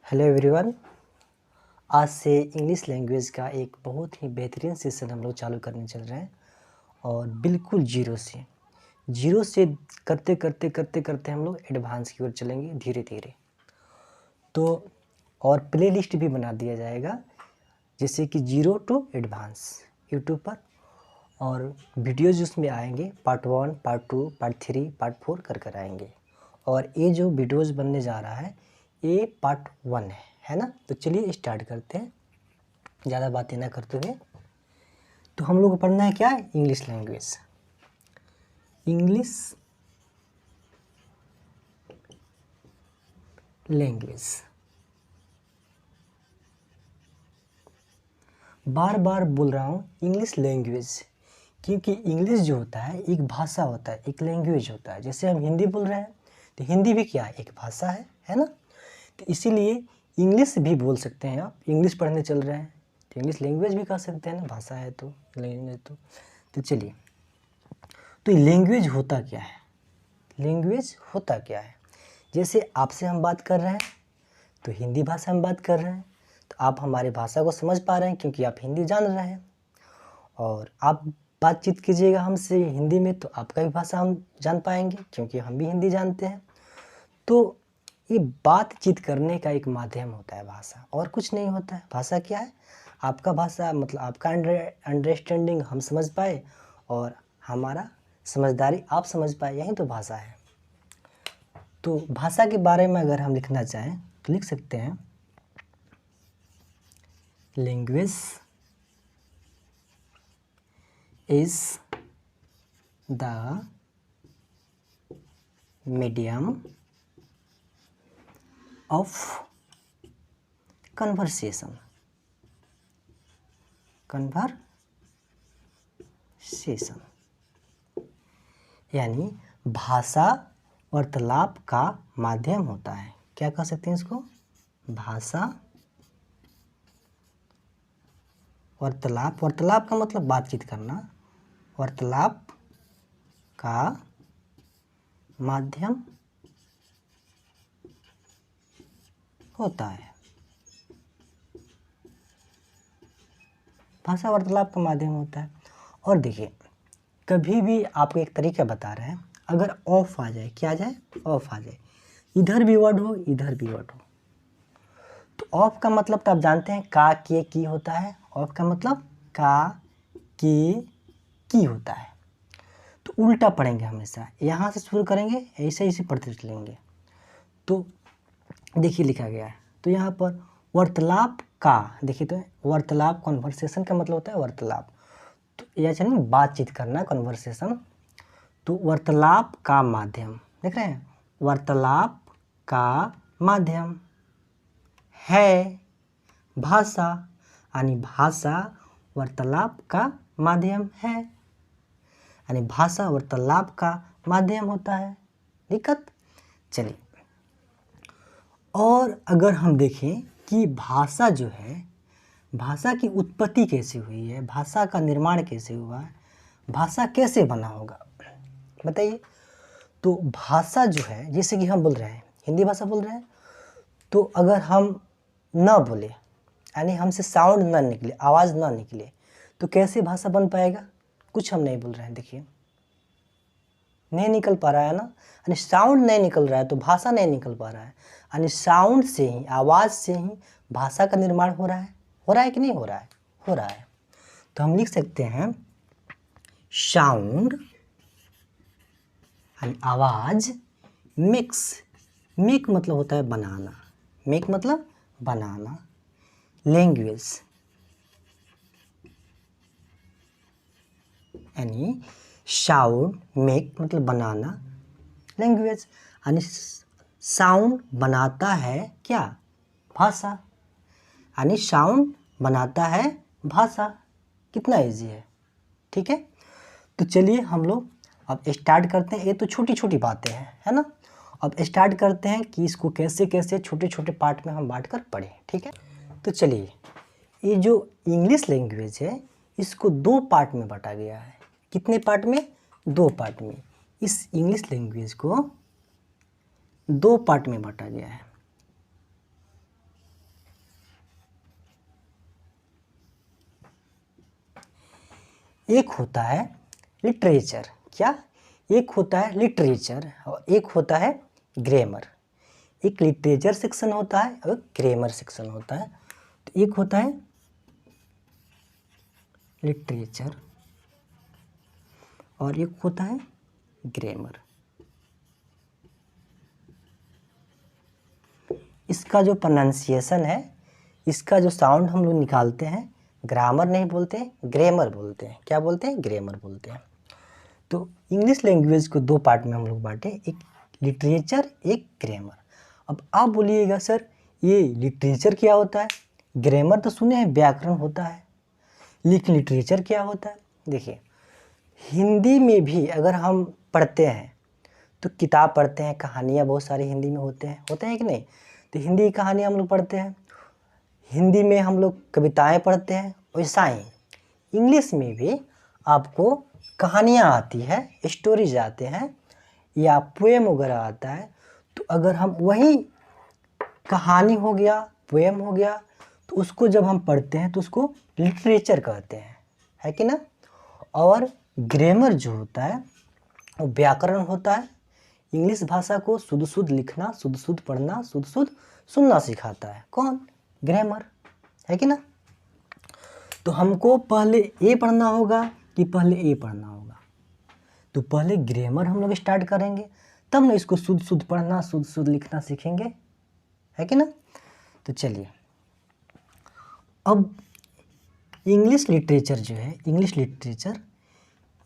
Hello everyone. आज से English language का एक बहुत ही बेहतरीन सेशन हम लोग चालू करने चल रहे हैं और बिल्कुल जीरो से करते करते करते करते हम लोग एडवांस की ओर चलेंगे धीरे धीरे। तो और प्लेलिस्ट भी बना दिया जाएगा जैसे कि जीरो टू एडवांस यूट्यूब पर, और वीडियोज़ उसमें आएंगे पार्ट 1, पार्ट 2, पार्ट 3, पार्ट 4 कर आएंगे। और ये जो वीडियोज़ बनने जा रहा है ये पार्ट 1 है ना। तो चलिए स्टार्ट करते हैं ज़्यादा बातें ना करते हुए। तो हम लोग को पढ़ना है क्या है? English language. इंग्लिश लैंग्वेज बार बार बोल रहा हूँ इंग्लिश लैंग्वेज, क्योंकि इंग्लिश जो होता है एक भाषा होता है, एक लैंग्वेज होता है। जैसे हम हिंदी बोल रहे हैं तो हिंदी भी क्या है? एक भाषा है ना। तो इसीलिए इंग्लिश भी बोल सकते हैं आप। इंग्लिश पढ़ने चल रहे हैं तो इंग्लिश लैंग्वेज भी कह सकते हैं ना, भाषा है तो, लैंग्वेज तो चलिए। तो लैंग्वेज होता क्या है? लैंग्वेज होता क्या है? जैसे आपसे हम बात कर रहे हैं तो हिंदी भाषा में बात कर रहे हैं तो आप हमारी भाषा को समझ पा रहे हैं क्योंकि आप हिंदी जान रहे हैं। और आप बातचीत कीजिएगा हमसे हिंदी में तो आपका भी भाषा हम जान पाएंगे क्योंकि हम भी हिंदी जानते हैं। तो ये बातचीत करने का एक माध्यम होता है भाषा, और कुछ नहीं होता है। भाषा क्या है? आपका भाषा मतलब आपका अंडरस्टैंडिंग हम समझ पाए और हमारा समझदारी आप समझ पाए, यही तो भाषा है। तो भाषा के बारे में अगर हम लिखना चाहें तो लिख सकते हैं language is the medium of conversation. यानी भाषा वार्तालाप का माध्यम होता है। क्या कह सकते हैं इसको? भाषा वार्तालाप। वार्तालाप का मतलब बातचीत करना, वार्तालाप का माध्यम होता है। भाषा वार्तालाप का माध्यम होता है। और देखिए, कभी भी आपको एक तरीका बता रहे हैं, अगर ऑफ आ जाए, क्या आ जाए? ऑफ आ जाए, इधर भी वर्ड हो इधर भी वर्ड हो, तो ऑफ का मतलब तो आप जानते हैं का के की होता है। ऑफ का मतलब का के की होता है। तो उल्टा पढ़ेंगे हमेशा, यहाँ से शुरू करेंगे ऐसे ऐसे पढ़ते चलेंगे। तो देखिए लिखा गया है, तो यहाँ पर वार्तालाप का, देखिए तो वार्तालाप कन्वर्सेशन का मतलब होता है वार्तालाप, तो यह चाहिए बातचीत करना, कन्वर्सेशन। तो वार्तालाप का माध्यम, देख रहे हैं, वार्तालाप का माध्यम है भाषा, यानी भाषा वार्तालाप का माध्यम है, यानी भाषा वार्तालाप का माध्यम होता है। दिक्कत? चलिए, और अगर हम देखें कि भाषा जो है, भाषा की उत्पत्ति कैसे हुई है, भाषा का निर्माण कैसे हुआ है, भाषा कैसे बना होगा, बताइए। तो भाषा जो है, जैसे कि हम बोल रहे हैं हिंदी भाषा बोल रहे हैं, तो अगर हम ना बोले, यानी हमसे साउंड ना निकले, आवाज़ ना निकले, तो कैसे भाषा बन पाएगा? कुछ हम नहीं बोल रहे हैं, देखिए नहीं निकल पा रहा है ना, यानी साउंड नहीं निकल रहा है तो भाषा नहीं निकल पा रहा है। यानी साउंड से ही, आवाज़ से ही भाषा का निर्माण हो रहा है। हो रहा है कि नहीं हो रहा है? हो रहा है। तो हम लिख सकते हैं साउंड यानी आवाज़, मिक्स, मेक मतलब होता है बनाना, मेक मतलब बनाना, लैंग्वेज यानी साउंड, मेक मतलब बनाना, लैंग्वेज यानी साउंड बनाता है क्या? भाषा, यानी साउंड बनाता है भाषा। कितना इजी है, ठीक है। तो चलिए हम लोग अब स्टार्ट करते हैं। ये तो छोटी छोटी बातें हैं, है ना। अब स्टार्ट करते हैं कि इसको कैसे कैसे छोटे छोटे पार्ट में हम बांट कर पढ़ें, ठीक है। तो चलिए, ये जो इंग्लिश लैंग्वेज है इसको दो पार्ट में बांटा गया है। कितने पार्ट में? दो पार्ट में। इस इंग्लिश लैंग्वेज को दो पार्ट में बांटा गया है। एक होता है लिटरेचर, क्या? एक होता है लिटरेचर और एक होता है ग्रामर। एक लिटरेचर सेक्शन होता है और ग्रामर सेक्शन होता है। तो एक होता है लिटरेचर और एक होता है ग्रामर। इसका जो प्रोनाउंसिएशन है, इसका जो साउंड हम लोग निकालते हैं, ग्रामर नहीं बोलते, ग्रामर बोलते हैं। क्या बोलते हैं? ग्रामर बोलते हैं। तो इंग्लिश लैंग्वेज को दो पार्ट में हम लोग बांटे, एक लिटरेचर, एक ग्रामर। अब आप बोलिएगा सर ये लिटरेचर क्या होता है? ग्रामर तो सुने हैं व्याकरण होता है, लेकिन लिटरेचर क्या होता है? देखिए, हिंदी में भी अगर हम पढ़ते हैं तो किताब पढ़ते हैं, कहानियाँ बहुत सारी हिंदी में होते हैं कि नहीं? तो हिंदी की कहानियाँ हम लोग पढ़ते हैं, हिंदी में हम लोग कविताएं पढ़ते हैं। वैसा ही इंग्लिश में भी आपको कहानियाँ आती है, स्टोरीज आते हैं या पोएम वगैरह आता है। तो अगर हम वही कहानी हो गया, पोएम हो गया, तो उसको जब हम पढ़ते हैं तो उसको लिटरेचर कहते हैं, है कि ना? और ग्रामर जो होता है वो व्याकरण होता है। इंग्लिश भाषा को शुद्ध शुद्ध लिखना, शुद्ध शुद्ध पढ़ना, शुद्ध शुद्ध सुनना सिखाता है। कौन? ग्रामर, है कि ना? तो हमको पहले ए पढ़ना होगा कि पहले ए पढ़ना होगा? तो पहले ग्रामर हम लोग स्टार्ट करेंगे, तब ना इसको शुद्ध शुद्ध पढ़ना, शुद्ध शुद्ध लिखना सीखेंगे, है कि ना? तो चलिए, अब इंग्लिश लिटरेचर जो है, इंग्लिश लिटरेचर,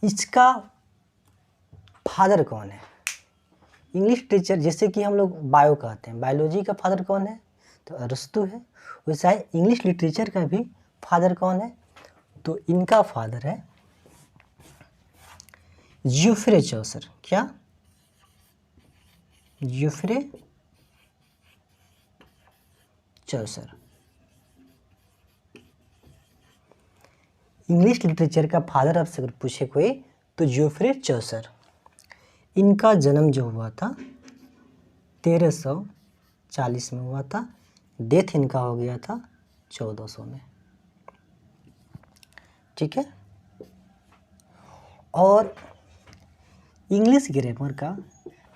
इसका फादर कौन है? इंग्लिश लिटरेचर जैसे कि हम लोग बायो कहते हैं, बायोलॉजी का फादर कौन है? तो अरस्तु है। वैसा ही इंग्लिश लिटरेचर का भी फादर कौन है? तो इनका फादर है ज्यूफ्रे चौसर। क्या? ज्यूफ्रे चौसर। इंग्लिश लिटरेचर का फादर आपसे अगर पूछे कोई तो ज्यूफ्रे चौसर। इनका जन्म जो हुआ था 1340 में हुआ था, डेथ इनका हो गया था 1400 में, ठीक है? और इंग्लिश ग्रामर का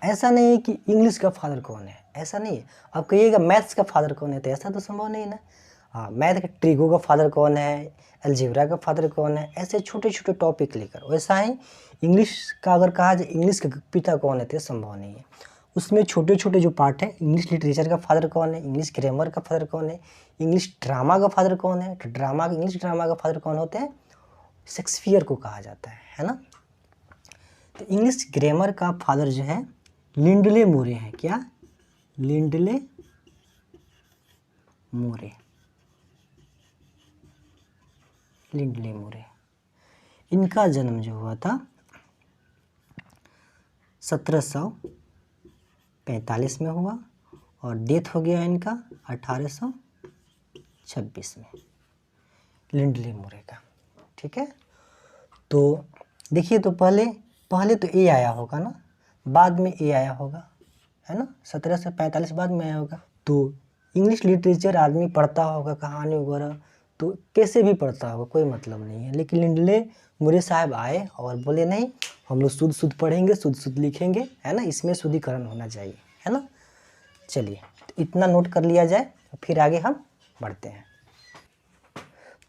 ऐसा नहीं है कि इंग्लिश का फादर कौन है, ऐसा नहीं है। आप कहिएगा मैथ्स का फादर कौन है, तो ऐसा तो संभव नहीं ना। हाँ, मैथ का ट्रिगो का फादर कौन है, अलजेब्रा का फादर कौन है, ऐसे छोटे छोटे टॉपिक लेकर। वैसा ही इंग्लिश का अगर कहा जाए इंग्लिश का पिता कौन है, तो संभव नहीं है। उसमें छोटे छोटे जो पार्ट है, इंग्लिश लिटरेचर का फादर कौन है, इंग्लिश ग्रामर का फादर कौन है, इंग्लिश ड्रामा का फादर कौन है, तो इंग्लिश ड्रामा का फादर कौन होते हैं? शेक्सपियर को कहा जाता है ना? तो इंग्लिश ग्रामर का फादर जो है लिंडले मोरे हैं। क्या? लिंडले मोरे, लिंडले मोरे। इनका जन्म जो हुआ था 1745 में हुआ और डेथ हो गया इनका 1826 में, लिंडले मोरे का, ठीक है? तो देखिए, तो पहले तो ए आया होगा ना, बाद में ए आया होगा, है ना? 1745 बाद में आया होगा। तो इंग्लिश लिटरेचर आदमी पढ़ता होगा, कहानी वगैरह तो कैसे भी पढ़ता होगा, कोई मतलब नहीं है। लेकिन लिंडले मोरे साहब आए और बोले नहीं, हम लोग शुद्ध शुद्ध पढ़ेंगे, शुद्ध शुद्ध लिखेंगे, है ना? इसमें शुद्धिकरण होना चाहिए, है ना? चलिए, तो इतना नोट कर लिया जाए, फिर आगे हम बढ़ते हैं।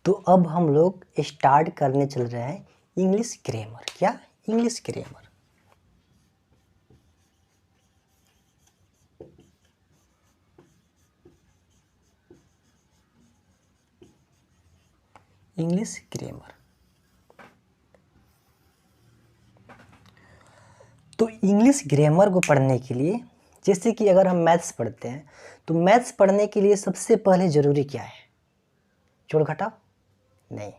तो अब हम लोग स्टार्ट करने चल रहे हैं इंग्लिश ग्रामर। क्या? English grammar. English grammar. तो इंग्लिश ग्रामर को पढ़ने के लिए, जैसे कि अगर हम मैथ्स पढ़ते हैं, तो मैथ्स पढ़ने के लिए सबसे पहले ज़रूरी क्या है? जोड़ घटाव? नहीं,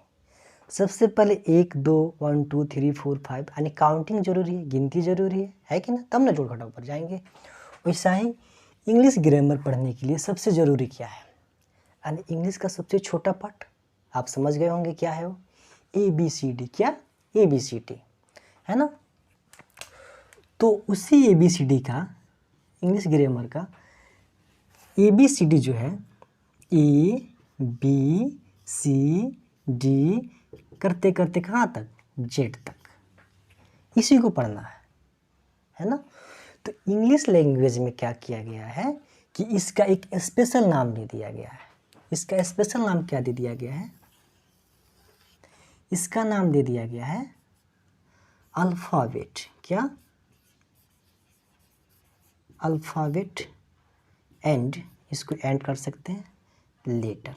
सबसे पहले 1 2 1 2 3 4 5 यानी काउंटिंग जरूरी है, गिनती जरूरी है कि ना? तब ना जोड़ घटाव पर जाएंगे। वैसा ही इंग्लिश ग्रामर पढ़ने के लिए सबसे ज़रूरी क्या है? यानी इंग्लिश का सबसे छोटा पार्ट आप समझ गए होंगे क्या है वो? ABCD। क्या? ABCD, है ना? तो उसी ABCD का, इंग्लिश ग्रामर का ABCD जो है, A B C D करते करते कहाँ तक? जेड तक, इसी को पढ़ना है ना। तो इंग्लिश लैंग्वेज में क्या किया गया है कि इसका एक स्पेशल नाम दे दिया गया है। इसका स्पेशल नाम क्या दे दिया गया है? इसका नाम दे दिया गया है अल्फ़ाबेट। क्या? अल्फ़ाबेट एंड, इसको एंड कर सकते हैं, लेटर।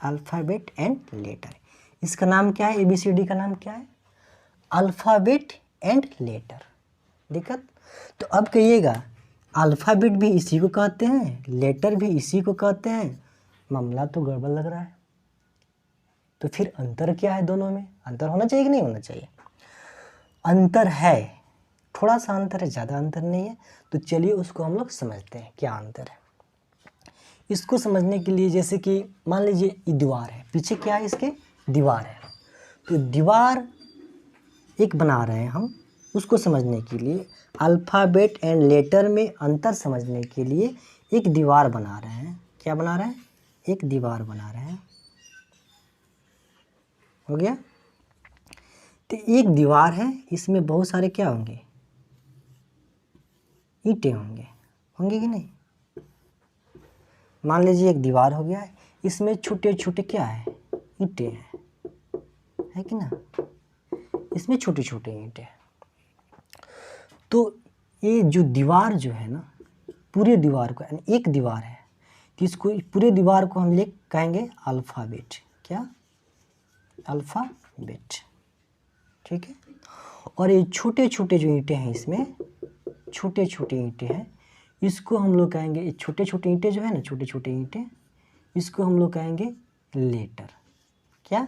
अल्फ़ाबेट एंड लेटर, इसका नाम क्या है? ABCD का नाम क्या है? Alphabet and later. दिक्कत? तो अब कहिएगा अल्फ़ाबेट भी इसी को कहते हैं, लेटर भी इसी को कहते हैं, मामला तो गड़बड़ लग रहा है। तो फिर अंतर क्या है दोनों में? अंतर होना चाहिए कि नहीं होना चाहिए? अंतर है, थोड़ा सा अंतर है, ज़्यादा अंतर नहीं है। तो चलिए उसको हम लोग समझते हैं क्या अंतर है। इसको समझने के लिए जैसे कि मान लीजिए ये दीवार है, पीछे क्या है इसके? दीवार है। तो दीवार एक बना रहे हैं हम, उसको समझने के लिए अल्फ़ाबेट एंड लेटर में अंतर समझने के लिए एक दीवार बना रहे हैं। क्या बना रहे हैं? एक दीवार बना रहे हैं। हो गया? तो एक दीवार है, इसमें बहुत सारे क्या होंगे? ईंटें होंगे, होंगे कि नहीं? मान लीजिए एक दीवार हो गया है, इसमें छोटे छोटे क्या है? ईंटें हैं, है कि ना? इसमें छोटे छोटे ईंटें हैं। तो ये जो दीवार जो है ना, पूरे दीवार को, यानी एक दीवार है, तो इसको पूरे दीवार को हम लिख कहेंगे अल्फ़ाबेट। क्या? अल्फ़ाबेट। ठीक है। और ये छोटे छोटे जो ईंटें हैं, इसमें छोटे छोटे ईंटें हैं, इसको हम लोग कहेंगे, ये छोटे छोटे ईंटें जो है ना, छोटे छोटे ईंटें, इसको हम लोग कहेंगे लेटर। क्या?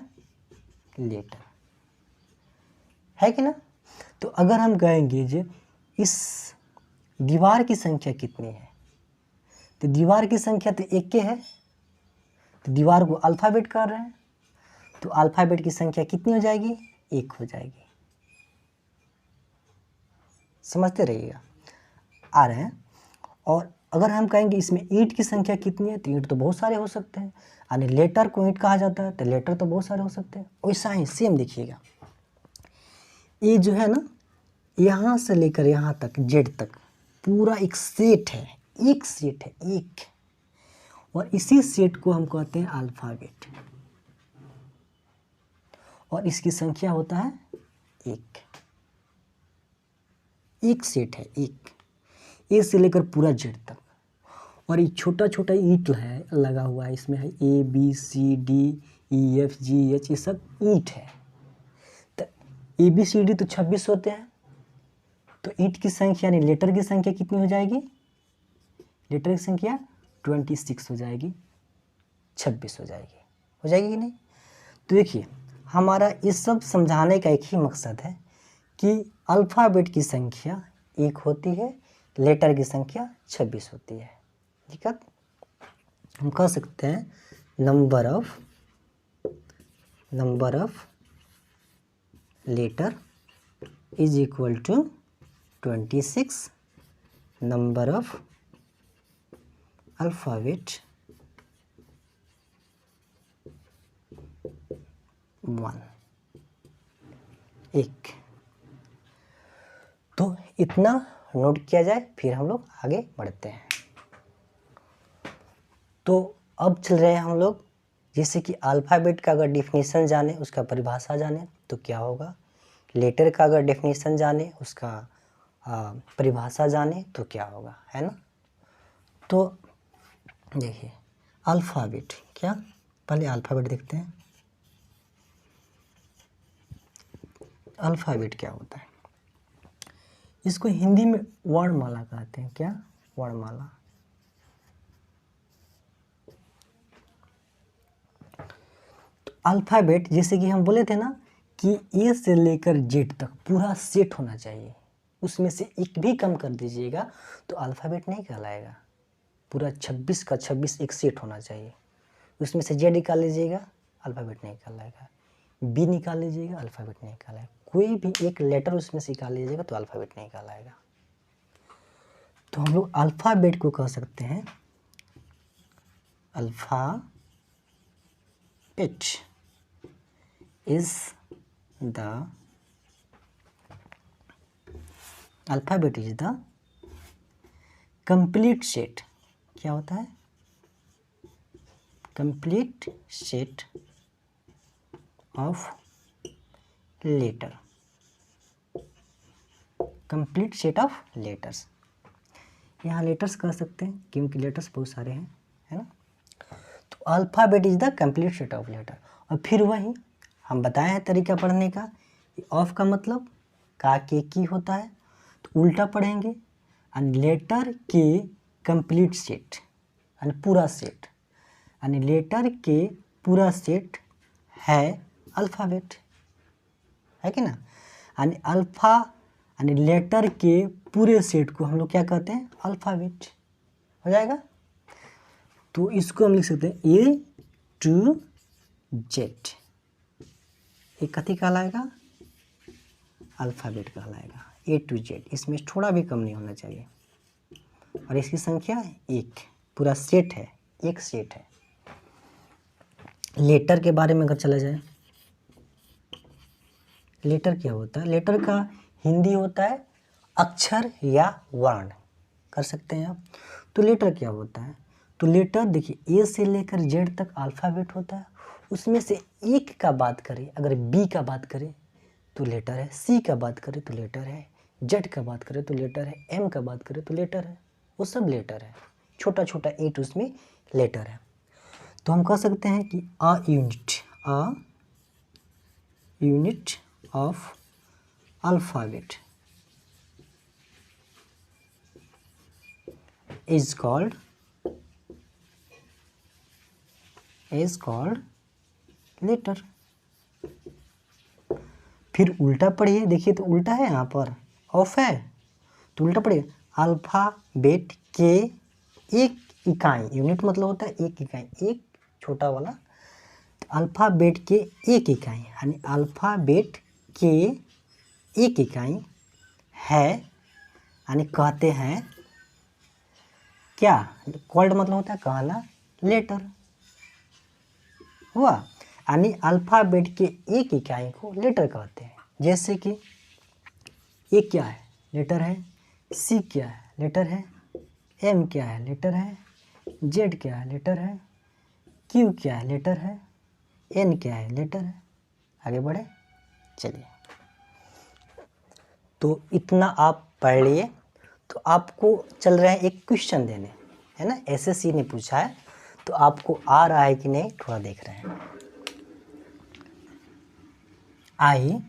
लेटर, है कि ना? तो अगर हम कहेंगे जो इस दीवार की संख्या कितनी है, तो दीवार की संख्या तो एक के है, तो दीवार को अल्फ़ाबेट कर रहे हैं, तो अल्फ़ाबेट की संख्या कितनी हो जाएगी? एक हो जाएगी। समझते रहिएगा, आ रहे हैं। और अगर हम कहेंगे इसमें ईंट की संख्या कितनी है, तो ईंट तो बहुत सारे हो सकते हैं, यानी लेटर को ईंट कहा जाता है, तो लेटर तो बहुत सारे हो सकते हैं। वैसा ही सेम देखिएगा, ये जो है ना, यहाँ से लेकर यहाँ तक जेड तक पूरा एक सेट है, एक सेट है, एक, और इसी सेट को हम कहते हैं अल्फ़ाबेट, और इसकी संख्या होता है एक। एक सेट है, एक, ए से लेकर पूरा जेड तक। और ये छोटा छोटा ईंट है लगा हुआ है, इसमें है ABCDEFGH, ये सब ईंट है। तो ABCD तो 26 होते हैं, तो ईंट की संख्या यानी लेटर की संख्या कितनी हो जाएगी? लेटर की संख्या 26 हो जाएगी, 26 हो जाएगी। हो जाएगी कि नहीं? तो देखिए, हमारा इस सब समझाने का एक ही मकसद है कि अल्फ़ाबेट की संख्या एक होती है, लेटर की संख्या 26 होती है। दिक्कत? हम कह सकते हैं number of letter is equal to 26, number of alphabet 1, एक। तो इतना नोट किया जाए, फिर हम लोग आगे बढ़ते हैं। तो अब चल रहे हैं हम लोग, जैसे कि अल्फ़ाबेट का अगर डेफिनेशन जाने, उसका परिभाषा जाने तो क्या होगा, लेटर का अगर डेफिनेशन जाने, उसका परिभाषा जाने तो क्या होगा, है ना। तो देखिए अल्फ़ाबेट क्या, पहले अल्फ़ाबेट देखते हैं। अल्फ़ाबेट क्या होता है? इसको हिंदी में वर्णमाला कहते हैं। क्या? वर्णमाला। तो अल्फ़ाबेट जैसे कि हम बोले थे ना कि ए से लेकर जेड तक पूरा सेट होना चाहिए, उसमें से एक भी कम कर दीजिएगा तो अल्फ़ाबेट नहीं कहलाएगा। पूरा 26 का 26 एक सेट होना चाहिए, उसमें से जेड निकाल लीजिएगा, अल्फ़ाबेट नहीं कहलाएगा। बी निकाल लीजिएगा, अल्फ़ाबेट नहीं कहलाएगा। कोई भी एक लेटर उसमें से निकाल लीजिएगा तो अल्फ़ाबेट नहीं कहलाएगा। तो हम लोग अल्फ़ाबेट को कह सकते हैं alphabet is the alphabet is the complete set. क्या होता है? Complete set of letter. Complete set of letters. यहाँ लेटर्स कह सकते हैं क्योंकि लेटर्स बहुत सारे हैं, है ना। तो alphabet is the complete set of letter. और फिर वही हम बताए हैं तरीका पढ़ने का। ऑफ का मतलब का के की होता है, तो उल्टा पढ़ेंगे। एंड लेटर के कंप्लीट सेट, यानी पूरा सेट, यानी लेटर के पूरा सेट है अल्फ़ाबेट, है कि ना। यानी अल्फ़ा यानी लेटर के पूरे सेट को हम लोग क्या कहते हैं? अल्फ़ाबेट। हो जाएगा। तो इसको हम लिख सकते हैं ए टू जेड। ये कथी कहलाएगा? अल्फ़ाबेट कहलाएगा, ए टू जेड। इसमें थोड़ा भी कम नहीं होना चाहिए। और इसकी संख्या एक, पूरा सेट है, एक सेट है। लेटर के बारे में अगर चला जाए, लेटर क्या होता है? लेटर का हिंदी होता है अक्षर या वर्ण, कर सकते हैं आप। तो लेटर क्या होता है? तो लेटर देखिए, ए से लेकर जेड तक अल्फ़ाबेट होता है। उसमें से एक का बात करें, अगर बी का बात करें तो लेटर है, सी का बात करें तो लेटर है, जेड का बात करें तो लेटर है, एम का बात करें तो लेटर है। वो सब लेटर है, छोटा छोटा एट उसमें लेटर है। तो हम कह सकते हैं कि a unit of alphabet is called letter। फिर उल्टा पढ़िए, देखिए तो उल्टा है, यहाँ पर ऑफ है तो उल्टा पढ़िए। अल्फ़ाबेट के एक इकाई, यूनिट मतलब होता है एक इकाई, एक छोटा वाला। तो अल्फ़ाबेट के एक इकाई, यानी अल्फ़ाबेट के एक इकाई है, यानी कहते हैं क्या? कॉल्ड मतलब होता है कहना, लेटर हुआ। यानी अल्फ़ाबेट के एक इकाई को लेटर कहते हैं। जैसे कि ए क्या है? लेटर है। सी क्या है? लेटर है। एम क्या है? लेटर है। जेड क्या है? लेटर है। क्यू क्या है? लेटर है। एन क्या है? लेटर है। आगे बढ़े, चलिए। तो इतना आप पढ़ लिए। तो आपको चल रहा है एक क्वेश्चन देने, है ना, एसएससी ने पूछा है। तो आपको आ रहा है कि नहीं, थोड़ा देख रहे हैं। I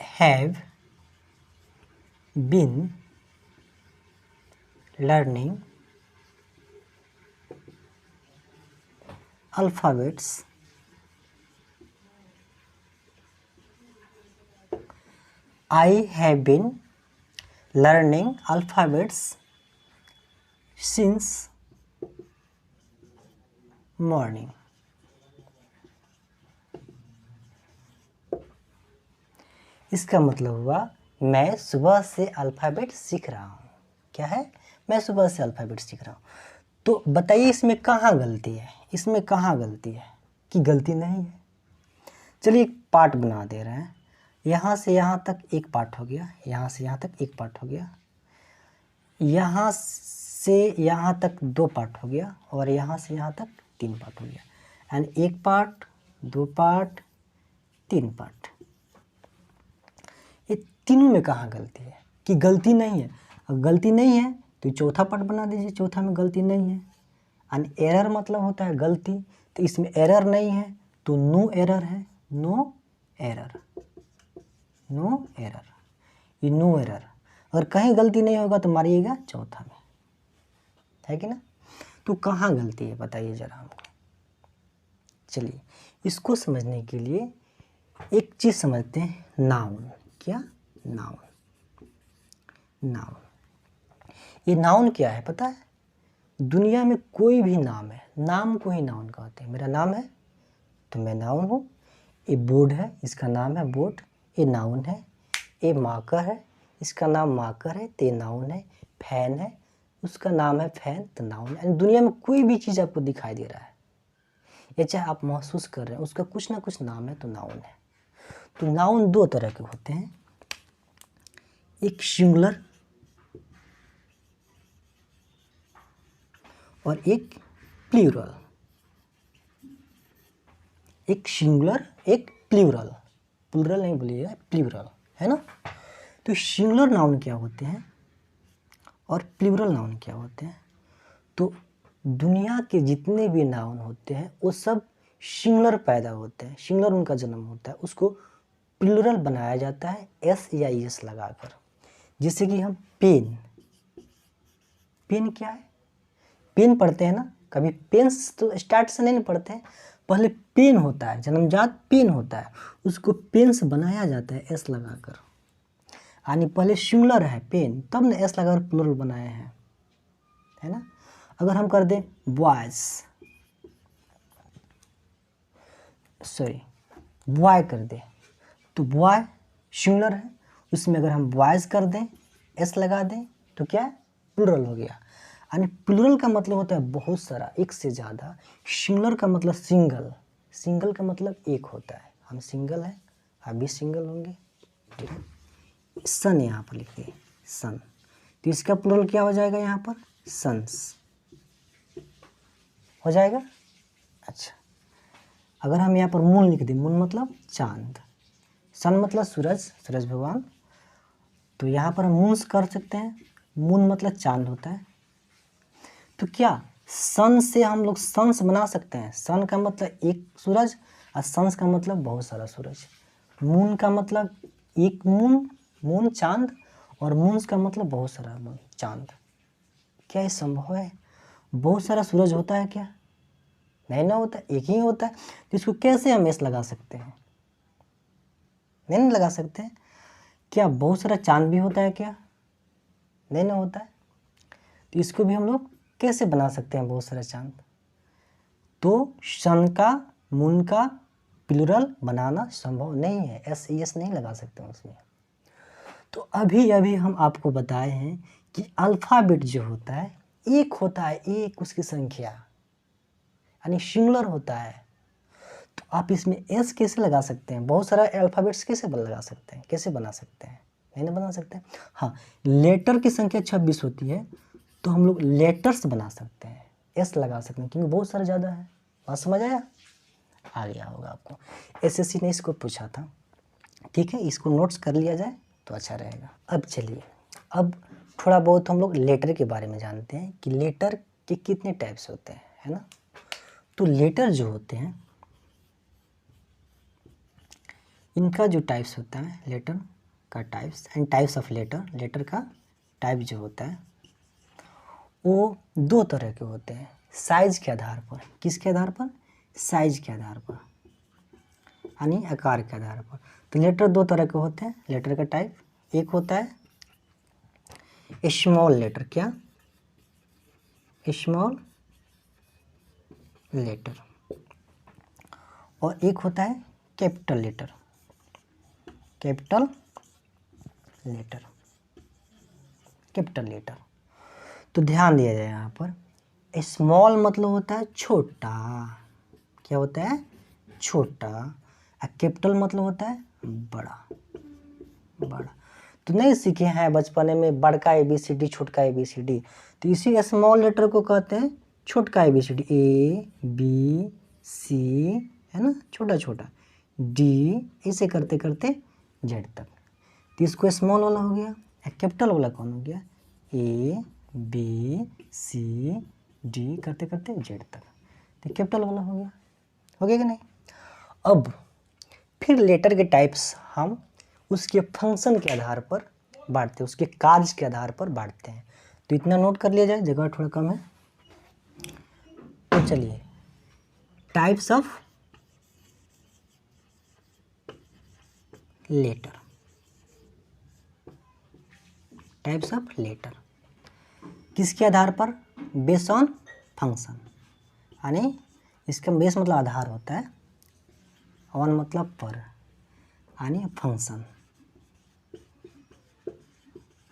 have been learning alphabets I have been learning alphabets since morning। इसका मतलब हुआ मैं सुबह से अल्फ़ाबेट सीख रहा हूँ। क्या है? मैं सुबह से अल्फ़ाबेट सीख रहा हूँ। तो बताइए इसमें कहाँ गलती है? इसमें कहाँ गलती है कि गलती नहीं है? चलिए एक पार्ट बना दे रहे हैं। यहाँ से यहाँ तक एक पार्ट हो गया, यहाँ से यहाँ तक एक पार्ट हो गया, यहाँ से यहाँ तक दो पार्ट हो गया, और यहाँ से यहाँ तक तीन पार्ट हो गया। एंड एक पार्ट, दो पार्ट, तीन पार्ट। ये तीनों में कहाँ गलती है कि गलती नहीं है? अब गलती नहीं है तो चौथा पार्ट बना दीजिए, चौथा में गलती नहीं है। एंड एरर मतलब होता है गलती, तो इसमें एरर नहीं है तो नो एरर है, नो एरर, नो एरर, ये नो एरर। अगर कहीं गलती नहीं होगा तो मारिएगा चौथा में, है कि ना। तो कहाँ गलती है बताइए ज़रा हमको। चलिए इसको समझने के लिए एक चीज़ समझते हैं, नाउन। क्या? नाउन। नाउन, ये नाउन क्या है पता है? दुनिया में कोई भी नाम है, नाम को ही नाउन कहते हैं। मेरा नाम है तो मैं नाउन हूँ। ये बोर्ड है, इसका नाम है बोर्ड, ये नाउन है। ये मार्कर है, इसका नाम मार्कर है, तो ये नाउन है। फैन है, उसका नाम है फैन, तो नाउन है। दुनिया में कोई भी चीज़ आपको दिखाई दे रहा है या चाहे आप महसूस कर रहे हैं, उसका कुछ ना कुछ नाम है, तो नाउन है। तो नाउन दो तरह के होते हैं, एक सिंगुलर और एक प्लूरल। एक सिंगुलर एक प्लूरल, प्लूरल नहीं बोलिएगा, प्लूरल, है ना। तो सिंगुलर नाउन क्या होते हैं और प्लूरल नाउन क्या होते हैं? तो दुनिया के जितने भी नाउन होते हैं वो सब सिंगुलर पैदा होते हैं, सिंगुलर उनका जन्म होता है, उसको प्लूरल बनाया जाता है एस या एस लगाकर। जैसे कि हम पेन, पेन क्या है? पेन पढ़ते हैं ना, कभी पेन्स तो स्टार्ट से नहीं पढ़ते हैं, पहले पेन होता है, जन्मजात पेन होता है, उसको पेन्स बनाया जाता है एस लगाकर। यानी पहले सिंगुलर है पेन, तब न एस लगाकर प्लूरल बनाए हैं, है ना। अगर हम कर दें बॉयज, सॉरी बॉय कर दें, तो बॉय सिंगुलर है, उसमें अगर हम बॉयज कर दें एस लगा दें तो क्या है? प्लूरल हो गया। यानी प्लूरल का मतलब होता है बहुत सारा, एक से ज़्यादा। सिंगुलर का मतलब सिंगल, सिंगल का मतलब एक होता है। हम सिंगल हैं, आप भी सिंगल होंगे, ठीक है। सन यहाँ पर लिखिए सन, तो इसका प्लूरल क्या हो जाएगा यहाँ पर? सन्स हो जाएगा। अच्छा, अगर हम यहाँ पर मून लिख दें, मून मतलब चांद, सन मतलब सूरज, सूरज भगवान, तो यहाँ पर हम मून्स कर सकते हैं। मून मतलब चांद होता है, तो क्या सन से हम लोग सन्स बना सकते हैं? सन का मतलब एक सूरज और सन्स का मतलब बहुत सारा सूरज। मून का मतलब एक मून, मून चांद, और मून्स का मतलब बहुत सारा मून चांद। क्या ये संभव है? बहुत सारा सूरज होता है क्या? नहीं ना होता, एक ही होता है। तो इसको कैसे हम एस लगा सकते हैं? नहीं लगा सकते हैं। क्या बहुत सारा चांद भी होता है क्या? नहीं ना होता है। तो इसको भी हम लोग कैसे बना सकते हैं बहुत सारा चांद? तो सन का, मून का प्लूरल बनाना संभव नहीं है, एस एस नहीं लगा सकते उसमें। तो अभी अभी हम आपको बताए हैं कि अल्फ़ाबेट जो होता है एक होता है, एक उसकी संख्या, यानी सिंगुलर होता है। तो आप इसमें एस कैसे लगा सकते हैं? बहुत सारा अल्फ़ाबेट्स कैसे लगा सकते हैं, कैसे बना सकते हैं? नहीं ना बना सकते। हाँ, लेटर की संख्या 26 होती है, तो हम लोग लेटर्स बना सकते हैं, एस लगा सकते हैं, क्योंकि बहुत सारा ज़्यादा है। बात समझ आया? आ गया होगा आपको, एसएससी ने इसको पूछा था, ठीक है। इसको नोट्स कर लिया जाए तो अच्छा रहेगा। अब चलिए, अब थोड़ा बहुत हम लोग लेटर के बारे में जानते हैं कि लेटर के कितने टाइप्स होते हैं, है ना। तो लेटर जो होते हैं, इनका जो टाइप्स होता है, लेटर का types and types of letter, letter का टाइप जो होता है वो दो तरह के होते हैं, साइज के आधार पर। किसके आधार पर? साइज के आधार पर, यानी आकार के आधार पर। तो लेटर दो तरह के होते हैं, लेटर का टाइप। एक होता है स्मॉल लेटर, क्या? स्मॉल लेटर, और एक होता है capital letter, capital letter, capital letter. तो ध्यान दिया जाए यहाँ पर, स्मॉल मतलब होता है छोटा, क्या होता है? छोटा। और कैपिटल मतलब होता है बड़ा, बड़ा। तो नहीं सीखे हैं बचपने में बड़का ABCD, छोटका ABCD? तो इसी स्मॉल लेटर को कहते हैं छोटका ABCD, ABC, है ना, छोटा छोटा, D, ऐसे करते करते Z तक। तो इसको स्मॉल वाला हो गया। कैपिटल वाला कौन हो गया? ABCD करते करते Z तक, तो कैपिटल वाला हो गया। हो गया कि नहीं? अब फिर लेटर के टाइप्स हम उसके फंक्शन के आधार पर बांटते हैं, उसके कार्य के आधार पर बांटते हैं। तो इतना नोट कर लिया जाए, जगह थोड़ा कम है। तो चलिए, types of letter, types of letter किसके आधार पर? बेस ऑन फंक्शन, यानी इसका बेस मतलब आधार होता है, ऑन मतलब पर, यानी फंक्शन,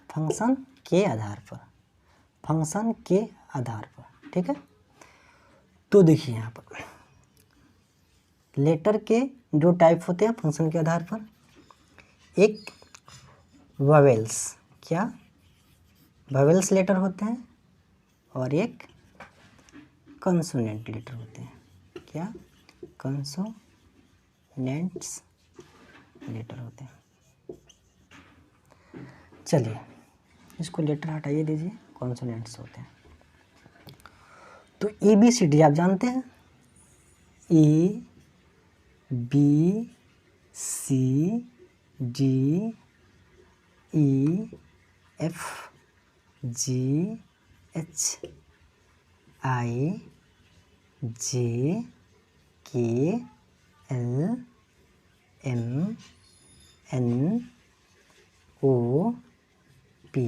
फंक्शन के आधार पर, फंक्शन के आधार पर, ठीक है। तो देखिए यहाँ पर लेटर के दो टाइप होते हैं फंक्शन के आधार पर, एक वोवेल्स, क्या वोवेल्स लेटर होते हैं, और एक कंसोनेंट लेटर होते हैं, क्या कंसोनेंट्स लेटर होते हैं। चलिए इसको लेटर हटाइए दीजिए, कॉन्सोनेंट्स होते हैं। तो ए बी सी डी आप जानते हैं, A B C D E F G H I J K L M N O P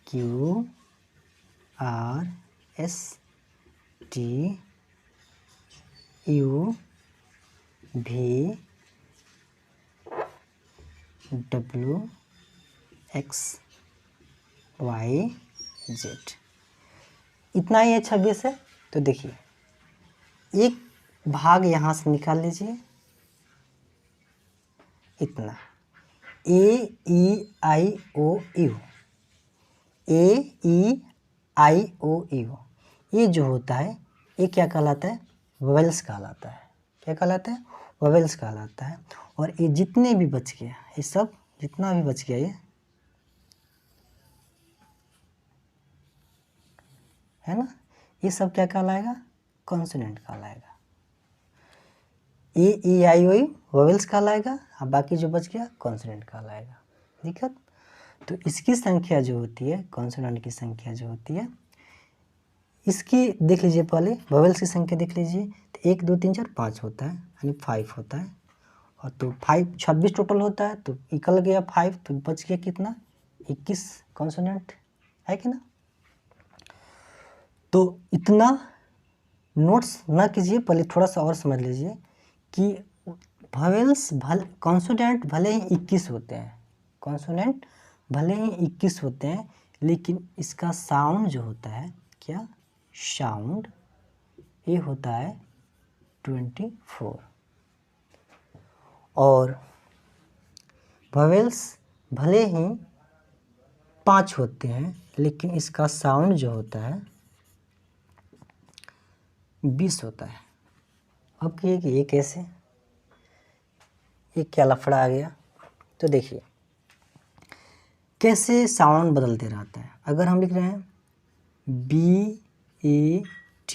Q R S T U V W X Y Z. इतना ही है 26 है। तो देखिए एक भाग यहाँ से निकाल लीजिए, इतना ए ई आई ओ you, A E I O you, ये जो होता है ये क्या कहलाता है, वोवेल्स कहलाता है। क्या कहलाता है, वोवेल्स कहलाता है। और ये जितने भी बच गया, ये सब जितना भी बच गया, ये है ना, ये सब क्या कहलाएगा, कॉन्सोनेंट कहलाएगा। ए ई आई ओ यू वोवेल्स कहलाएगा, और बाकी जो बच गया कॉन्सोनेंट कहलाएगा। दिक्कत। तो इसकी संख्या जो होती है, कॉन्सोनेंट की संख्या जो होती है, इसकी देख लीजिए, पहले वोवेल्स की संख्या देख लीजिए। तो 1 2 3 4 5 होता है, यानी 5 होता है। और तो 5 26 टोटल होता है, तो निकल गया 5, तो बच गया कितना, 21 कॉन्सोनेंट, है कि ना। तो इतना नोट्स ना कीजिए, पहले थोड़ा सा और समझ लीजिए कि वोवेल्स कॉन्सोनेंट भले ही 21 होते हैं, कॉन्सोनेंट भले ही 21 होते हैं, लेकिन इसका साउंड जो होता है, क्या साउंड, ये होता है 24। और वोवेल्स भले ही 5 होते हैं, लेकिन इसका साउंड जो होता है 20 होता है। अब कहिए कि ये कैसे, ये क्या लफड़ा आ गया। तो देखिए कैसे साउंड बदलते रहता है। अगर हम लिख रहे हैं BAT,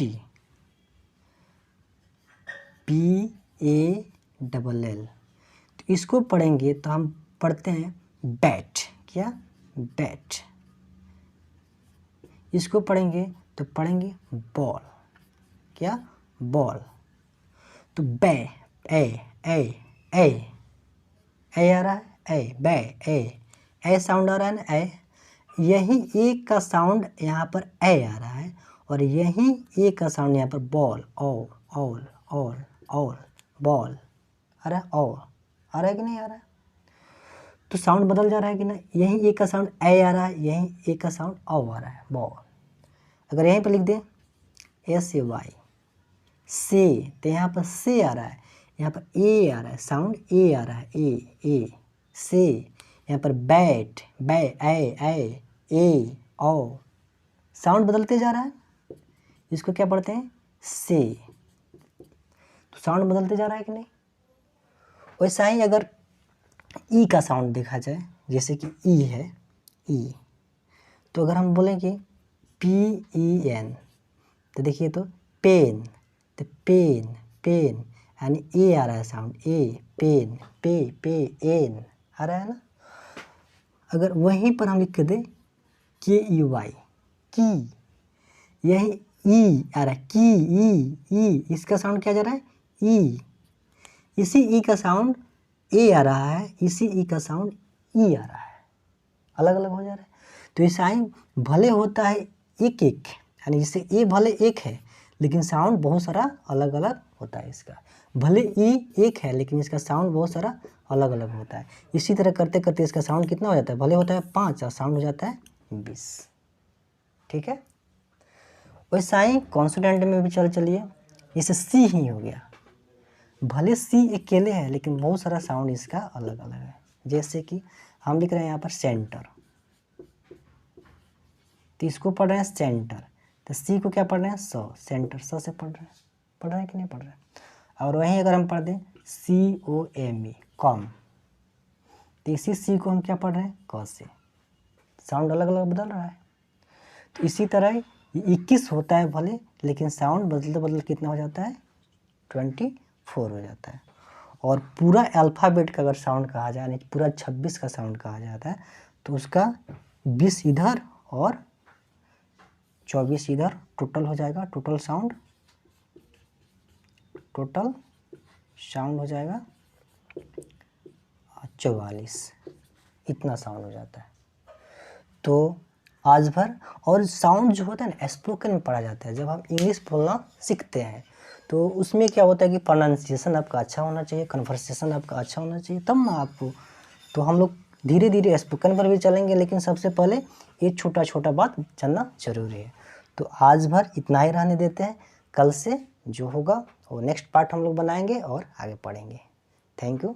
BALL, तो इसको पढ़ेंगे तो हम पढ़ते हैं बैट, क्या बैट। इसको पढ़ेंगे तो पढ़ेंगे बॉल, क्या बॉल। तो बै ए आ रहा है, बै ए साउंड आ रहा है ना, यही एक का साउंड यहाँ पर ए आ रहा है, और यही एक का साउंड यहाँ पर बॉल, ऑल बॉल आ रहा है, आ रहा है कि नहीं आ रहा है। तो साउंड बदल जा रहा है कि ना, यही एक का साउंड ए आ रहा है, यही एक का साउंड ओ आ रहा है, बॉल। अगर यहीं पर लिख दें SAY से, तो यहाँ पर से आ रहा है, यहाँ पर ए आ रहा है, साउंड ए आ रहा है, ए से। यहाँ पर बैट, बै ए ओ, साउंड बदलते जा रहा है, इसको क्या पढ़ते हैं, से। तो साउंड बदलते जा रहा है कि नहीं। वैसा ही अगर ई का साउंड देखा जाए, जैसे कि ई है, ई, तो अगर हम बोलेंगे PEN, तो देखिए तो पेन, तो पेन यानी ए आ रहा है साउंड, ए पेन, पे एन आ रहा है ना। अगर वहीं पर हम लिख दें KEY, की, यही ई आ रहा है, की ई, इसका साउंड क्या जा रहा है, ई। इसी ई का साउंड ए आ रहा है, इसी ई का साउंड ई आ रहा है, अलग अलग हो जा रहा है। तो ऐसा ही भले होता है एक एक, यानी जैसे ए भले एक है, लेकिन साउंड बहुत सारा अलग अलग होता है इसका। भले ई एक है, लेकिन इसका साउंड बहुत सारा अलग अलग होता है। इसी तरह करते करते इसका साउंड कितना हो जाता है, भले होता है 5 और साउंड हो जाता है 20। ठीक है। वैसा ही कॉन्सोनेंट में भी चलिए, जैसे सी ही हो गया, भले सी अकेले है लेकिन बहुत सारा साउंड इसका अलग अलग है। जैसे कि हम लिख रहे हैं यहाँ पर सेंटर, तो इसको पढ़ रहे हैं सेंटर, तो सी को क्या पढ़ रहे हैं स, सेंटर स से पढ़ रहे हैं कि नहीं पढ़ रहे हैं। और वहीं अगर हम पढ़ दें COME कॉम, तो इसी सी को हम क्या पढ़ रहे हैं क से, साउंड अलग अलग बदल रहा है। तो इसी तरह ये 21 होता है भले, लेकिन साउंड बदलते बदलते कितना हो जाता है 24 हो जाता है। और पूरा अल्फ़ाबेट का अगर साउंड कहा जाए, यानी पूरा 26 का साउंड कहा जाता है, तो उसका 20 इधर और 24 इधर टोटल हो जाएगा। टोटल साउंड हो जाएगा 44, इतना साउंड हो जाता है। तो आज भर, और साउंड जो होता है ना स्पोकन में पढ़ा जाता है। जब हम इंग्लिश बोलना सीखते हैं तो उसमें क्या होता है कि प्रोनाउंसिएशन आपका अच्छा होना चाहिए, कन्वर्सेशन आपका अच्छा होना चाहिए, तब ना आपको। तो हम लोग धीरे धीरे स्पोकन पर भी चलेंगे, लेकिन सबसे पहले ये छोटा छोटा बात जानना जरूरी है। तो आज भर इतना ही रहने देते हैं, कल से जो होगा वो नेक्स्ट पार्ट हम लोग बनाएंगे और आगे पढ़ेंगे। Thank you.